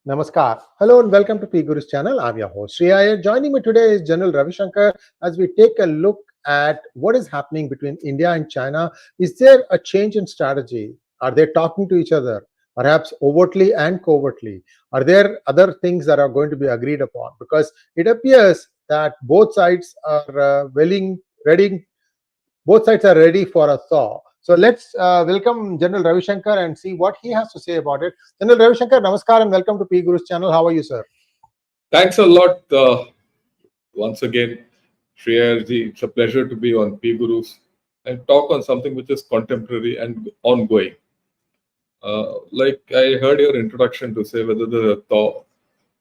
Namaskar. Hello and welcome to P Guru's channel. I'm your host, SREE IYER. Joining me today is General Ravi Shankar as we take a look at what is happening between India and China. Is there a change in strategy? Are they talking to each other, perhaps overtly and covertly? Are there other things that are going to be agreed upon? Because it appears that both sides are both sides are ready for a thaw. So let's welcome General Ravi Shankar and see what he has to say about it. General Ravi Shankar, namaskar and welcome to P Guru's channel. How are you, sir? Thanks a lot once again, Shreyaji. It's a pleasure to be on P Gurus and talk on something which is contemporary and ongoing. Like I heard your introduction to say whether there's a thought.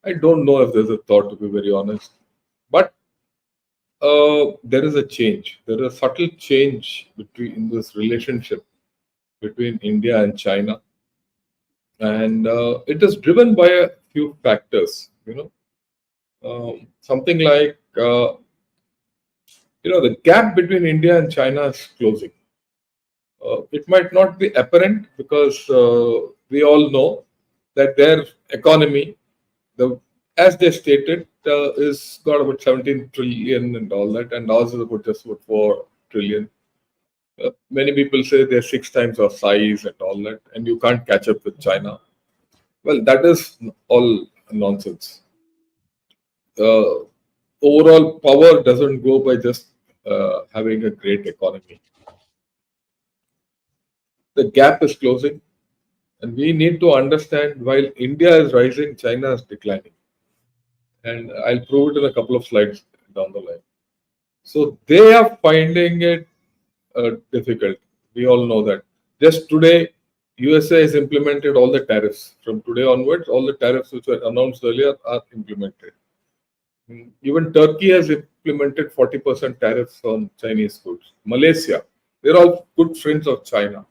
I don't know if there's a thought, to be very honest. But there is a change. There is a subtle change in this relationship between India and China. And it is driven by a few factors, something like the gap between India and China is closing. It might not be apparent because we all know that their economy, as they stated, is got about 17 trillion and all that, and ours is about just about 4 trillion. Many people say they're 6 times our size and all that, and you can't catch up with China. Well, that is all nonsense. Overall power doesn't go by just having a great economy. The gap is closing, and we need to understand while India is rising, China is declining. And I'll prove it in a couple of slides down the line. So they are finding it difficult. We all know that. Just today, USA has implemented all the tariffs. From today onwards, all the tariffs which were announced earlier are implemented. Even Turkey has implemented 40% tariffs on Chinese goods. Malaysia, they're all good friends of China.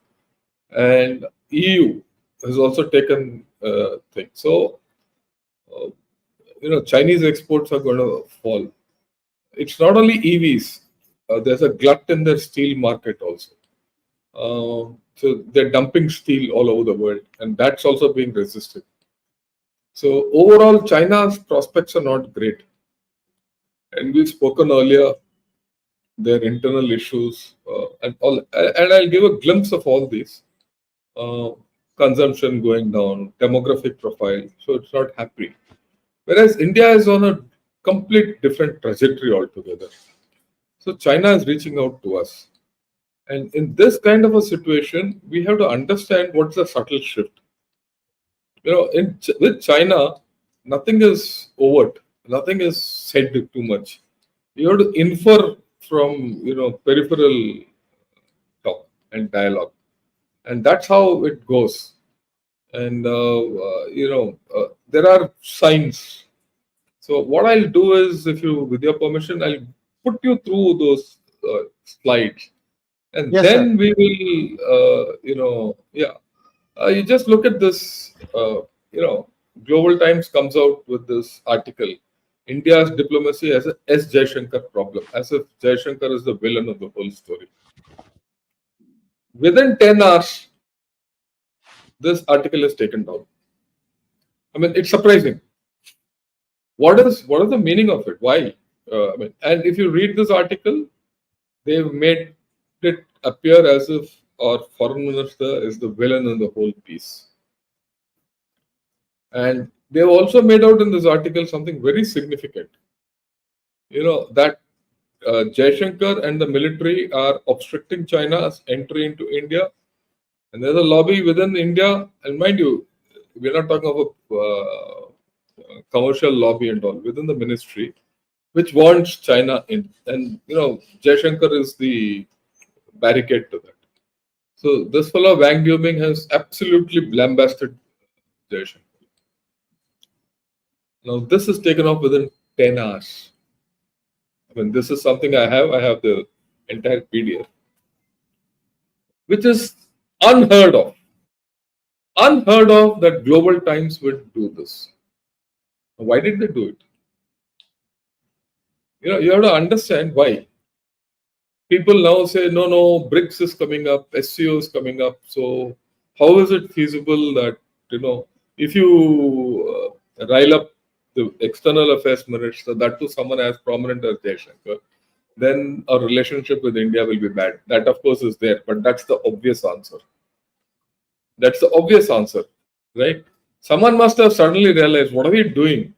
And EU has also taken things. So, Chinese exports are going to fall. It's not only EVs. There's a glut in the steel market also. So they're dumping steel all over the world, and that's also being resisted. So overall, China's prospects are not great. And we've spoken earlier, their internal issues and all. And I'll give a glimpse of all these. Consumption going down, demographic profile, so it's not happy. Whereas India is on a complete different trajectory altogether. So China is reaching out to us. And in this kind of a situation, we have to understand what's the subtle shift. With China, nothing is overt. Nothing is said too much. You have to infer from, peripheral talk and dialogue. And that's how it goes. And, there are signs. So what I'll do is, with your permission, I'll put you through those slides. And Yes, then sir. we will, you just look at this, Global Times comes out with this article, India's diplomacy as a S. Jaishankar problem, as if Jaishankar is the villain of the whole story. Within 10 hours, this article is taken down. I mean, it's surprising. What is the meaning of it? Why? And if you read this article, they've made it appear as if our foreign minister is the villain in the whole piece. And they've also made out in this article something very significant. That Jaishankar and the military are obstructing China's entry into India. And there's a lobby within India. And mind you, we're not talking of a commercial lobby and all, within the ministry, which wants China in. And, Jaishankar is the barricade to that. So this fellow Wang Duming has absolutely lambasted Jaishankar. Now this is taken off within 10 hours. I mean, this is something I have. I have the entire PDF, which is unheard of. Unheard of that Global Times would do this. Why did they do it? You have to understand why. People now say, no, BRICS is coming up, SCO is coming up. So how is it feasible that, if you rile up the external affairs minister, that too someone as prominent as Jaishankar, then our relationship with India will be bad. That, of course, is there, but that's the obvious answer. That's the obvious answer, right? Someone must have suddenly realized, what are we doing?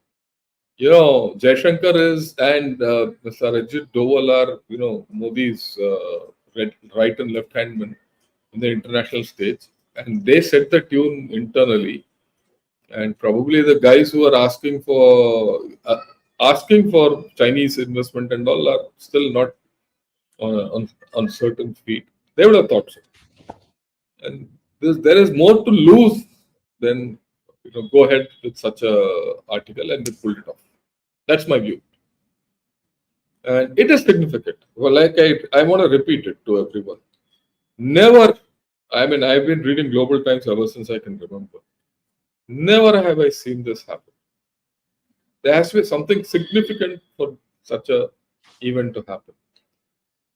Jaishankar is and Mr. Ajit Doval are, Modi's right and left hand man in the international stage, and they set the tune internally. And probably the guys who are asking for Chinese investment and all are still not on certain feet. They would have thought so. And there is more to lose than go ahead with such a article and they pulled it off. That's my view. And it is significant. Well, like I want to repeat it to everyone. Never, I've been reading Global Times ever since I can remember. Never have I seen this happen. There has to be something significant for such a event to happen.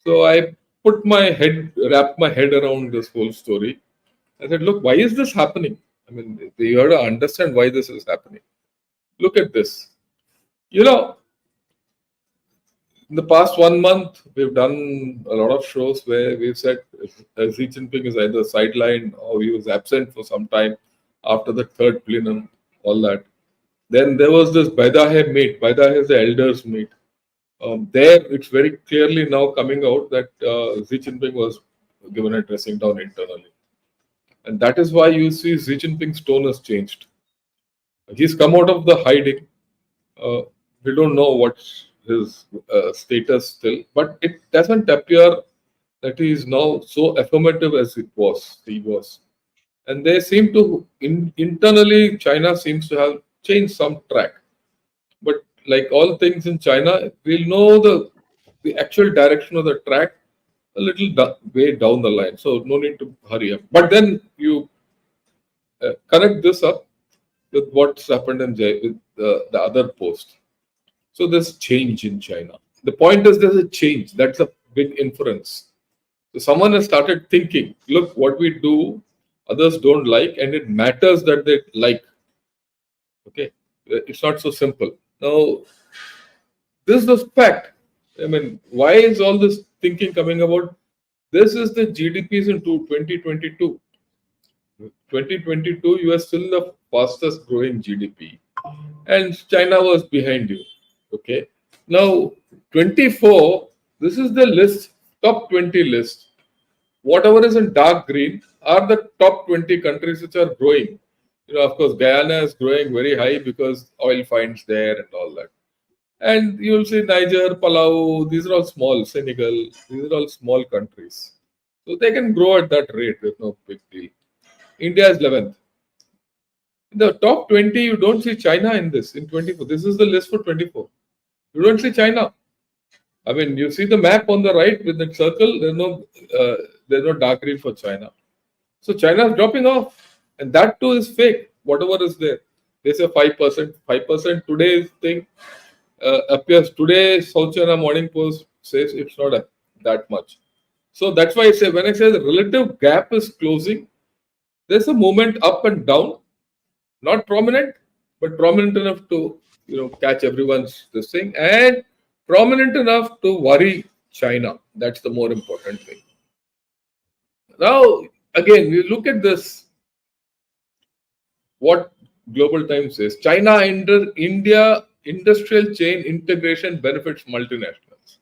So I wrapped my head around this whole story. I said, look, why is this happening? You have to understand why this is happening. Look at this. In the past 1 month, we've done a lot of shows where we've said Xi Jinping is either sidelined or he was absent for some time after the third plenum, all that. Then there was this Baidahe meet. Baidahe is the elders meet. There, it's very clearly now coming out that Xi Jinping was given a dressing down internally. And that is why you see Xi Jinping's tone has changed. He's come out of the hiding. We don't know what's his status still, but it doesn't appear that he is now so affirmative as he was. And they seem to, internally, China seems to have changed some track. But like all things in China, we'll know the actual direction of the track a little way down the line. So no need to hurry up. But then you connect this up with what's happened with the other post. So there's change in China. The point is there's a change. That's a big inference. So someone has started thinking, look, what we do, others don't like, and it matters that they like. Okay, it's not so simple. Now, this is the fact. Why is all this thinking coming about? This is the GDPs in 2022. 2022, you are still the fastest growing GDP, and China was behind you. Okay. Now, 24, this is the list, top 20 list. Whatever is in dark green are the top 20 countries which are growing. Of course, Guyana is growing very high because oil finds there and all that. And you'll see Niger, Palau, these are all small, Senegal, these are all small countries. So they can grow at that rate, there's no big deal. India is 11th. In the top 20, you don't see China in this, in 24. This is the list for 24. You don't see China. You see the map on the right with the circle, there's no dark green for China. So China is dropping off. And that too is fake, whatever is there. They say 5%. 5% today's thing appears. Today, South China Morning Post says it's not that much. So that's why when I say the relative gap is closing, there's a movement up and down. Not prominent, but prominent enough to catch everyone's this thing, and prominent enough to worry China. That's the more important thing. Now, again, we look at this. What Global Times says: China India industrial chain integration benefits multinationals.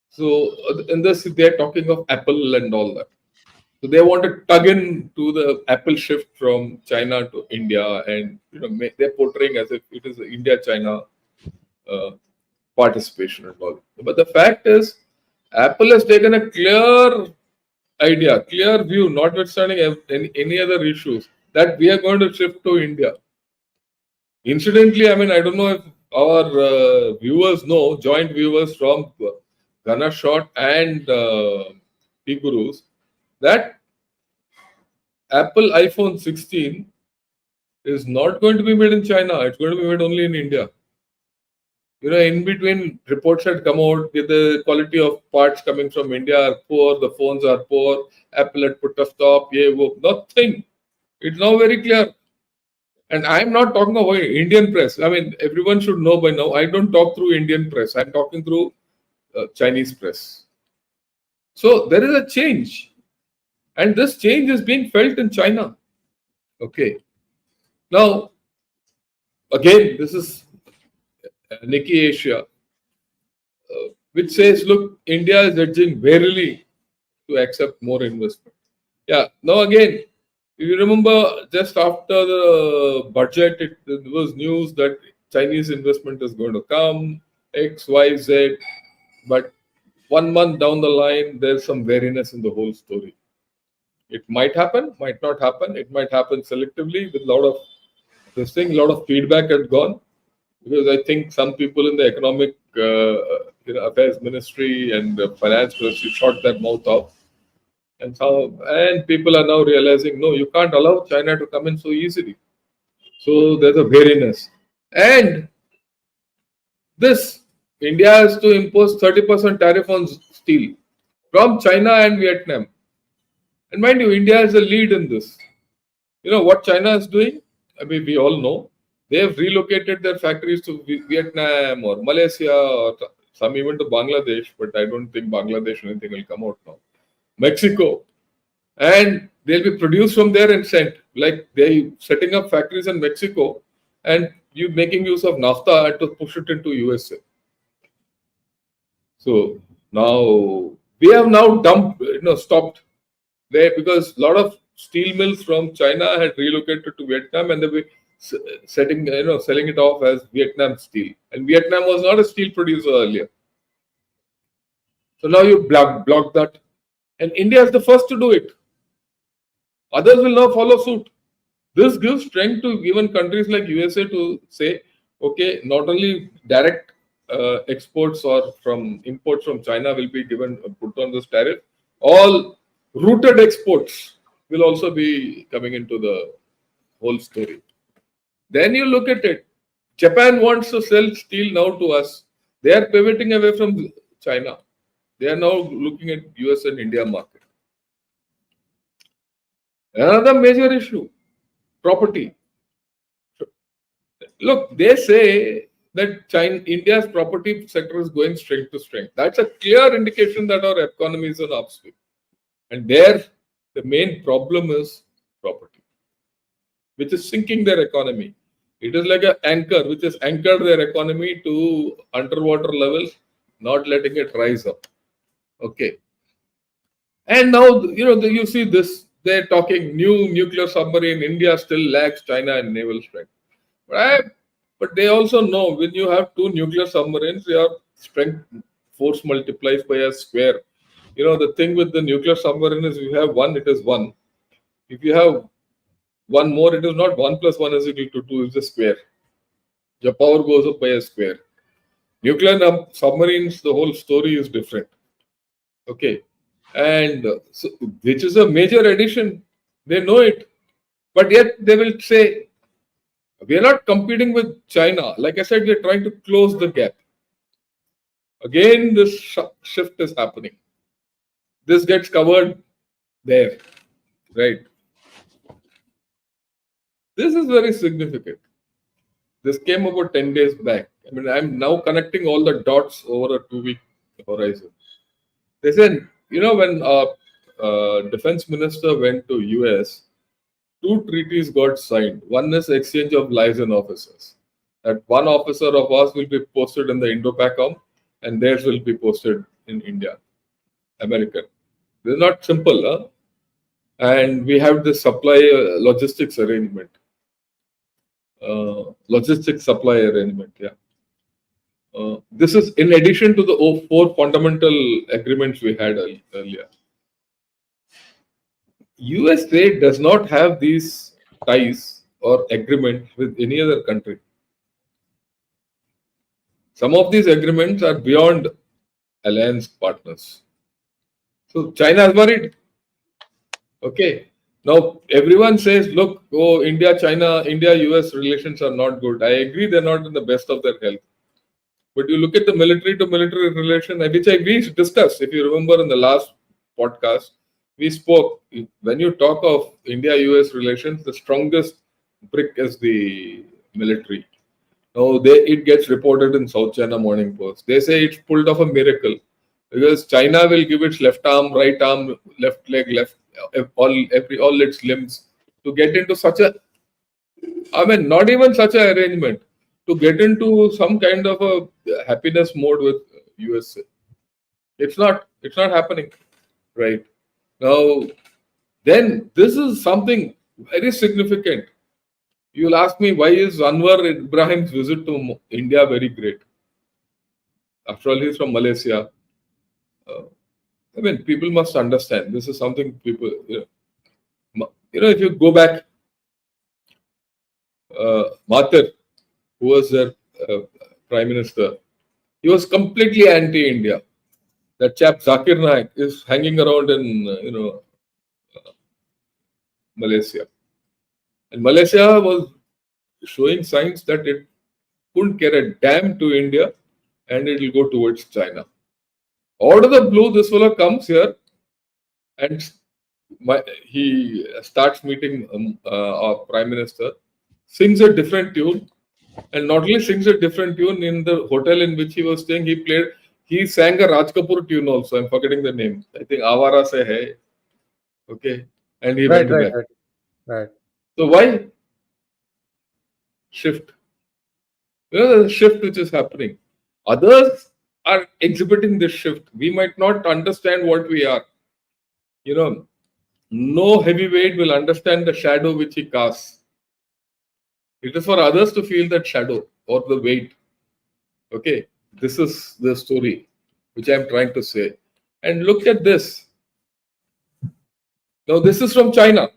So in this, they're talking of Apple and all that. So they want to tug in to the Apple shift from China to India, and they're portraying as if it is India-China participation and all. But the fact is, Apple has taken a clear idea, clear view, notwithstanding any other issues, that we are going to shift to India. Incidentally, I don't know if our viewers know, joint viewers from Ghana Shot and T-Gurus, that Apple iPhone 16 is not going to be made in China. It's going to be made only in India. In between, reports had come out with the quality of parts coming from India are poor, the phones are poor, Apple had put a stop, nothing. It's now very clear. And I'm not talking about Indian press. I mean, everyone should know by now, I don't talk through Indian press. I'm talking through Chinese press. So there is a change. And this change is being felt in China. Okay. Now, again, this is Nikkei Asia, which says, look, India is edging warily to accept more investment. Yeah. Now, again, if you remember, just after the budget, there was news that Chinese investment is going to come, X, Y, Z. But 1 month down the line, there's some wariness in the whole story. It might happen, might not happen. It might happen selectively with a lot of this thing, a lot of feedback had gone. Because I think some people in the economic affairs ministry and the finance ministry shot their mouth off. And people are now realizing, no, you can't allow China to come in so easily. So there's a wariness. And this, India has to impose 30% tariff on steel from China and Vietnam. And mind you, India is a lead in this. You know what China is doing? I mean, we all know. They have relocated their factories to Vietnam or Malaysia or some even to Bangladesh, but I don't think Bangladesh anything will come out now. Mexico. And they'll be produced from there and sent. Like they setting up factories in Mexico and you making use of NAFTA to push it into USA. So now we have now stopped there because a lot of steel mills from China had relocated to Vietnam and they were selling it off as Vietnam steel. And Vietnam was not a steel producer earlier. So now you block that. And India is the first to do it. Others will now follow suit. This gives strength to even countries like USA to say, okay, not only direct exports or from imports from China will be given put on this tariff, all routed exports will also be coming into the whole story. Then you look at it. Japan wants to sell steel now to us. They are pivoting away from China. They are now looking at US and India market. Another major issue, property. Look, they say that India's property sector is going strength to strength. That's a clear indication that our economy is on upswing. And there, the main problem is property, which is sinking their economy. It is like an anchor, which has anchored their economy to underwater levels, not letting it rise up. Okay. And now, you see this, they're talking new nuclear submarine. India still lags China in naval strength. But they also know when you have two nuclear submarines, your strength force multiplies by a square. The thing with the nuclear submarine is if you have one, it is one. If you have one more, it is not 1 + 1 is equal to 2, it's a square. Your power goes up by a square. Nuclear submarines, the whole story is different. Okay. And so, which is a major addition. They know it. But yet they will say, we are not competing with China. Like I said, we are trying to close the gap. Again, this shift is happening. This gets covered there. Right. This is very significant. This came about 10 days back. I mean, I'm now connecting all the dots over a 2-week horizon. They said, when defense minister went to US, 2 treaties got signed. One is exchange of liaison officers. That one officer of ours will be posted in the Indo-PACOM and theirs will be posted in India, American. This is not simple, huh? And we have this supply logistics arrangement. Logistics supply arrangement, yeah. This is in addition to the 4 fundamental agreements we had earlier. USA does not have these ties or agreement with any other country. Some of these agreements are beyond alliance partners. So China is worried. Okay. Now everyone says, look, India-US relations are not good. I agree they're not in the best of their health. But you look at the military to military relation, which we discussed, if you remember in the last podcast, we spoke, when you talk of India-US relations, the strongest BRIC as the military. Now it gets reported in South China Morning Post. They say it's pulled off a miracle because China will give its left arm, right arm, left leg, left all its limbs to get into such a, I mean, not even such an arrangement, to get into some kind of a happiness mode with USA. It's not happening, right? Now, then this is something very significant. You'll ask me, why is Anwar Ibrahim's visit to India very great? After all, he's from Malaysia. I mean, people must understand. This is something people, if you go back, Mathur, who was their prime minister, he was completely anti-India. That chap Zakir Naik is hanging around in, Malaysia. And Malaysia was showing signs that it couldn't care a damn to India and it will go towards China. Out of the blue, this fellow comes here and he starts meeting our prime minister, sings a different tune, and not only sings a different tune, in the hotel in which he was staying, he sang a Raj Kapoor tune also. I'm forgetting the name. I think Awara Se Hai. Okay. And he went back. Right. So why? Shift. The shift which is happening. Others are exhibiting this shift. We might not understand what we are. No heavyweight will understand the shadow which he casts. It is for others to feel that shadow or the weight. Okay, this is the story which I am trying to say. And look at this. Now, this is from China.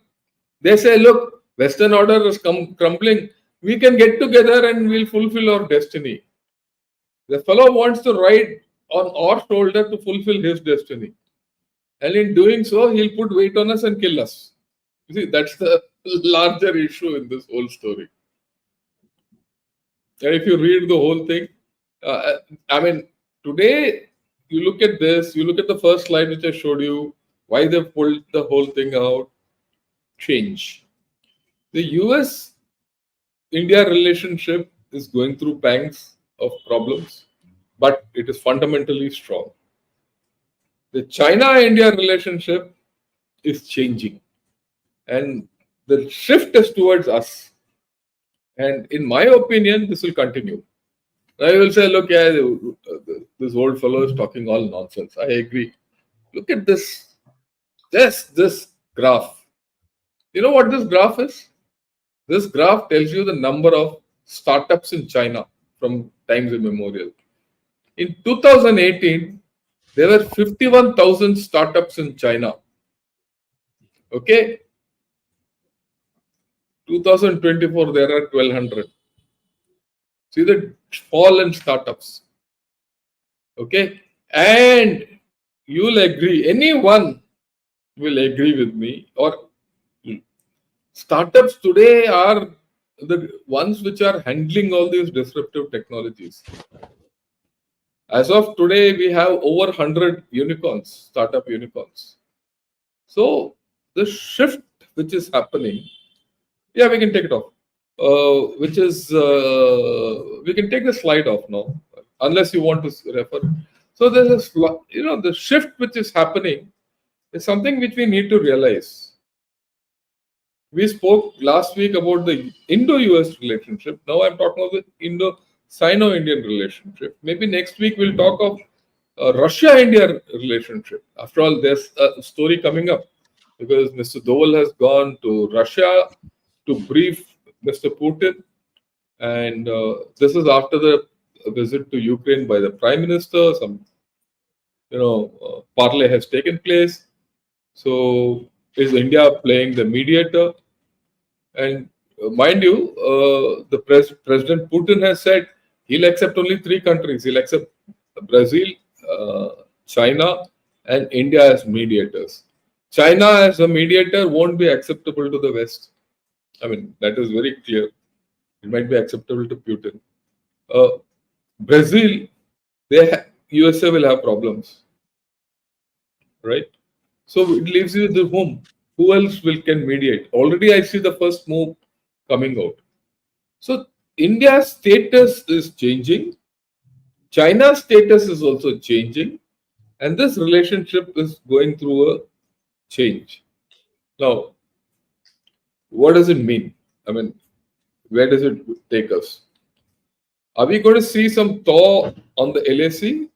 They say, look, Western order is crumbling. We can get together and we'll fulfill our destiny. The fellow wants to ride on our shoulder to fulfill his destiny. And in doing so, he'll put weight on us and kill us. You see, that's the larger issue in this whole story. And if you read the whole thing, today, you look at this, you look at the first slide which I showed you, why they pulled the whole thing out, change. The US-India relationship is going through pangs of problems, but it is fundamentally strong. The China-India relationship is changing, and the shift is towards us. And in my opinion, this will continue. I will say, look, this old fellow is talking all nonsense. I agree. Look at this. Just this graph. You know what this graph is? This graph tells you the number of startups in China from times immemorial. In 2018, there were 51,000 startups in China. Okay? 2024, there are 1,200. See the fall in startups. Okay? And you'll agree, anyone will agree with me, or startups today are the ones which are handling all these disruptive technologies. As of today, we have over 100 unicorns, startup unicorns. So the shift which is happening, we can take it off. We can take the slide off now, unless you want to refer. So there's the shift which is happening is something which we need to realize. We spoke last week about the Indo-US relationship. Now I'm talking about the Indo-Sino-Indian relationship. Maybe next week we'll talk of Russia-India relationship. After all, there's a story coming up because Mr. Doval has gone to Russia to brief Mr. Putin, and this is after the visit to Ukraine by the Prime Minister. Some, parley has taken place. So is India playing the mediator? And mind you, the President Putin has said he'll accept only 3 countries. He'll accept Brazil, China, and India as mediators. China as a mediator won't be acceptable to the West. I mean, that is very clear. It might be acceptable to Putin. Brazil, USA will have problems, right? So it leaves you with whom? Who else can mediate? Already I see the first move coming out. So India's status is changing. China's status is also changing. And this relationship is going through a change. Now, what does it mean? I mean, where does it take us? Are we going to see some thaw on the LAC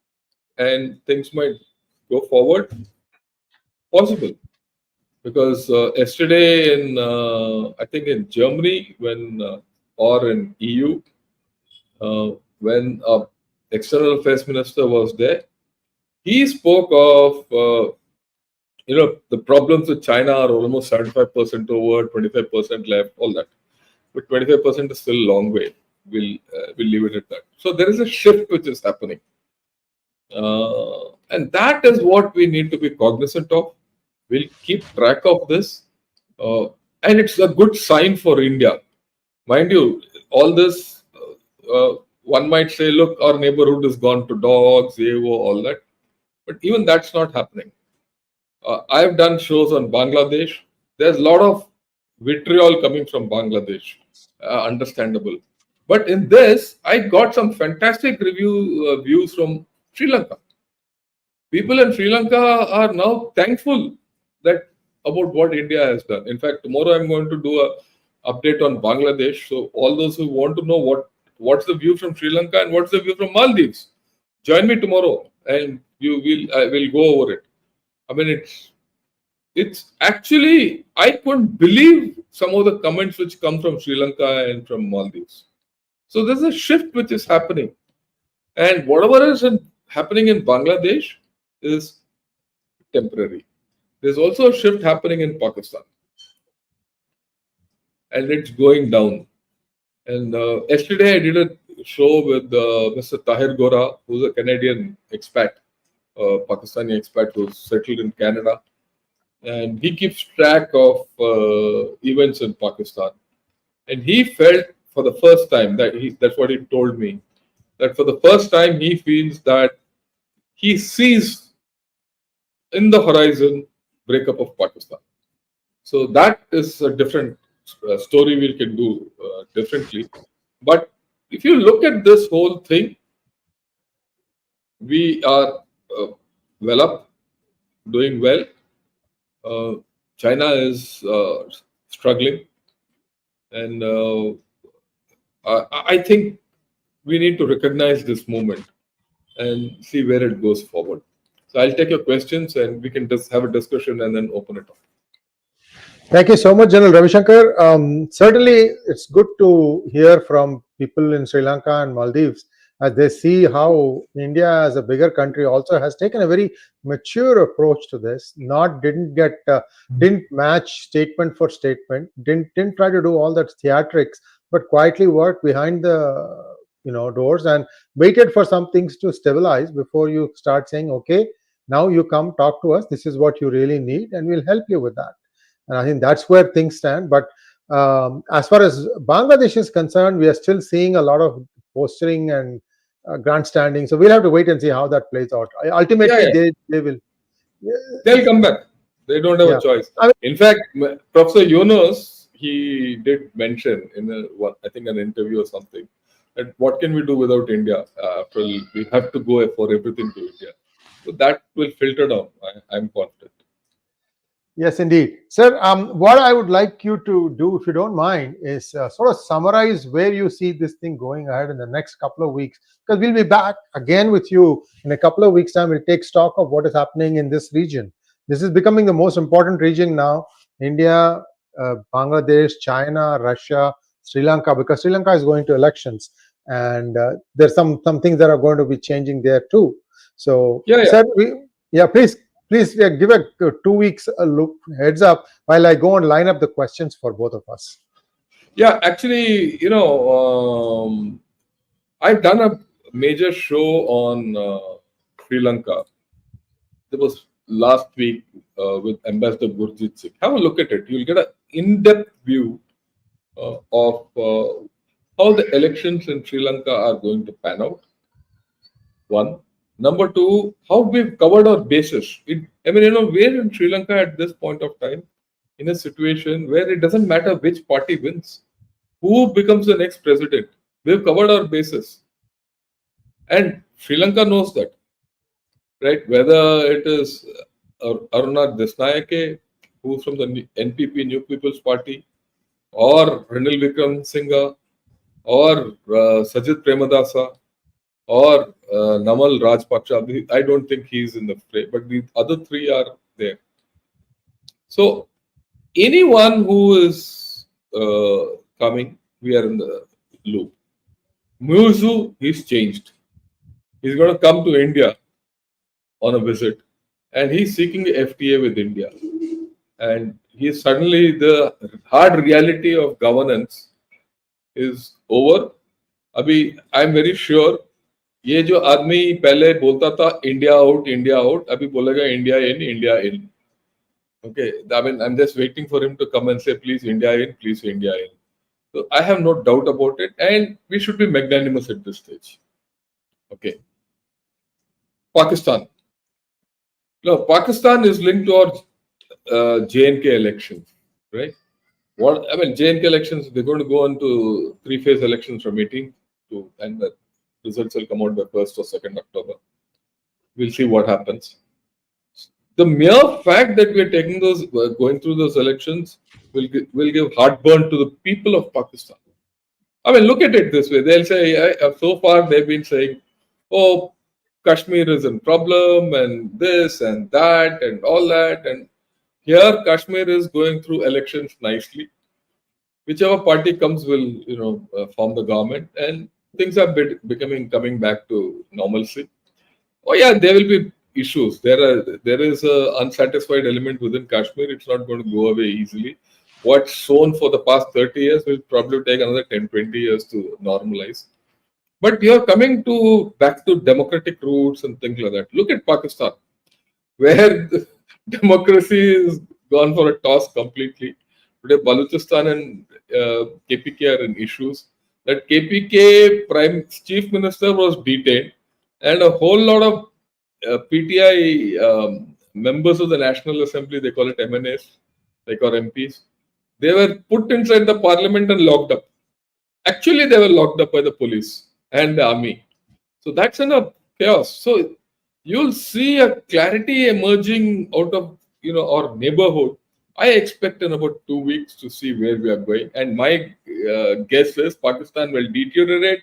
and things might go forward? Possible. Because yesterday in, I think in Germany, or in EU, when external affairs minister was there, he spoke of, the problems with China are almost 75% over, 25% left, all that. But 25% is still a long way. We'll leave it at that. So there is a shift which is happening. And that is what we need to be cognizant of. We'll keep track of this. And it's a good sign for India. Mind you, all this, one might say, look, our neighborhood has gone to dogs, all that. But even that's not happening. I've done shows on Bangladesh. There's a lot of vitriol coming from Bangladesh. Understandable. But in this, I got some fantastic views from Sri Lanka. People in Sri Lanka are now thankful about what India has done. In fact, tomorrow I'm going to do a update on Bangladesh. So all those who want to know what's the view from Sri Lanka and what's the view from Maldives, join me tomorrow and I will go over it. I mean, it's actually, I couldn't believe some of the comments which come from Sri Lanka and from Maldives. So there's a shift which is happening. And whatever is happening in Bangladesh is temporary. There's also a shift happening in Pakistan. And it's going down. And yesterday I did a show with Mr. Tahir Gora, who's a Canadian expat, Pakistani expat who's settled in Canada. And he keeps track of events in Pakistan. And he felt for the first time, that's what he told me, that for the first time he feels that he sees in the horizon breakup of Pakistan. So that is a different story we can do differently. But if you look at this whole thing, we are well up, doing well. China is struggling. And I think we need to recognize this moment and see where it goes forward. So I'll take your questions and we can just have a discussion and then open it up. Thank you so much, General Ravi Shankar. Certainly, it's good to hear from people in Sri Lanka and Maldives as they see how India, as a bigger country, also has taken a very mature approach to this. Didn't match statement for statement. Didn't try to do all that theatrics, but quietly worked behind the doors and waited for some things to stabilize before you start saying, okay, now you come talk to us. This is what you really need, and we'll help you with that. And I think that's where things stand. But as far as Bangladesh is concerned, we are still seeing a lot of posturing and grandstanding. So we'll have to wait and see how that plays out. Ultimately, they'll come back. They don't have a choice. In fact, Professor Yunus, he did mention in an interview or something, that what can we do without India? We have to go for everything to India. So that will filter down. I'm confident. Yes, indeed. Sir, what I would like you to do, if you don't mind, is sort of summarize where you see this thing going ahead in the next couple of weeks, because we'll be back again with you in a couple of weeks' time. We'll take stock of what is happening in this region. This is becoming the most important region now. India, Bangladesh, China, Russia, Sri Lanka, because Sri Lanka is going to elections. And there's some things that are going to be changing there too. So, sir, please give a 2 weeks heads up while I go and line up the questions for both of us. Yeah, actually, I've done a major show on Sri Lanka. It was last week with Ambassador Gurjit Singh. Have a look at it. You'll get an in-depth view of how the elections in Sri Lanka are going to pan out. One. Number two, how we've covered our bases. We're in Sri Lanka at this point of time in a situation where it doesn't matter which party wins. who becomes the next president. We've covered our bases. And Sri Lanka knows that, right? Whether it is Aruna Desnayake, who's from the NPP, New People's Party, or Ranil Wickremesinghe, or Sajid Premadasa, or Namal Rajpaksha. I don't think he's in the fray, but the other three are there. So anyone who is coming, we are in the loop. Muzu, he's changed. He's going to come to India on a visit, and he's seeking a FTA with India. And he's suddenly the hard reality of governance is over. Abhi, I'm very sure ये जो आदमी पहले बोलता था India out अभी बोलेगा India in okay, I mean, I'm just waiting for him to come and say please India in. So I have no doubt about it, and we should be magnanimous at this stage. Okay. Pakistan. No, Pakistan is linked to our J&K elections, right? J&K elections, they're going to go into 3-phase elections from 18 to, and the results will come out by 1st or 2nd October. We'll see what happens. The mere fact that we're taking those, going through those elections will give heartburn to the people of Pakistan. I mean, look at it this way. They'll say, so far they've been saying, oh, Kashmir is a problem and this and that and all that. And here Kashmir is going through elections nicely. Whichever party comes will, form the government, and things are coming back to normalcy. Oh yeah, there will be issues. There is a unsatisfied element within Kashmir. It's not going to go away easily. What's shown for the past 30 years will probably take another 10-20 years to normalize. But you're coming back to democratic roots and things like that. Look at Pakistan, where democracy is gone for a toss completely. Today, Balochistan and KPK are in issues. That KPK chief minister was detained, and a whole lot of PTI members of the National Assembly, they call it MNAs, like our MPs, they were put inside the parliament and locked up. Actually, they were locked up by the police and the army. So that's in a chaos. So you'll see a clarity emerging out of our neighborhood. I expect in about 2 weeks to see where we are going. And my guess is Pakistan will deteriorate,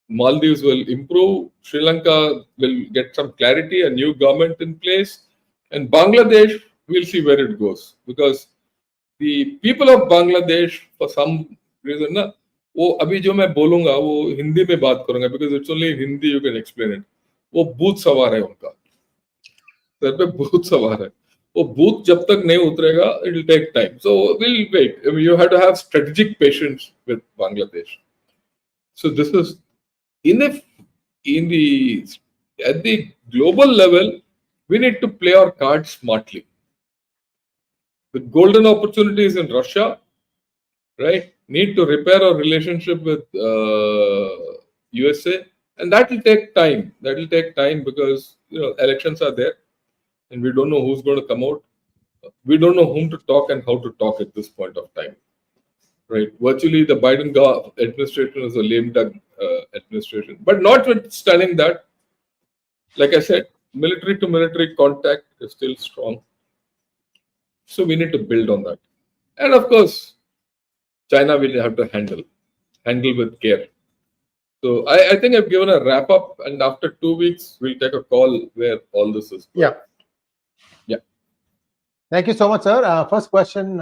Maldives will improve, Sri Lanka will get some clarity, a new government in place, and Bangladesh, we'll see where it goes. Because the people of Bangladesh, for some reason, वो अभी जो मैं बोलूंगा वो हिंदी में बात करूंगा because it's only in Hindi you can explain it. वो भूत सवार है उनका, सर पे भूत सवार है. वो भूत जब तक नहीं उतरेगा, it will take time. So we'll wait. I mean, you have to have strategic patience with Bangladesh. So this is at the global level, we need to play our cards smartly. The golden opportunities in Russia, right? Need to repair our relationship with USA, and that will take time. That will take time because elections are there, and we don't know who's going to come out. We don't know whom to talk and how to talk at this point of time, right? Virtually, the Biden administration is a lame duck administration, but notwithstanding that, like I said, military to military contact is still strong. So we need to build on that, and of course, China will have to handle with care. So I think I've given a wrap up, and after 2 weeks, we'll take a call where all this is going. Yeah. Thank you so much, sir. First question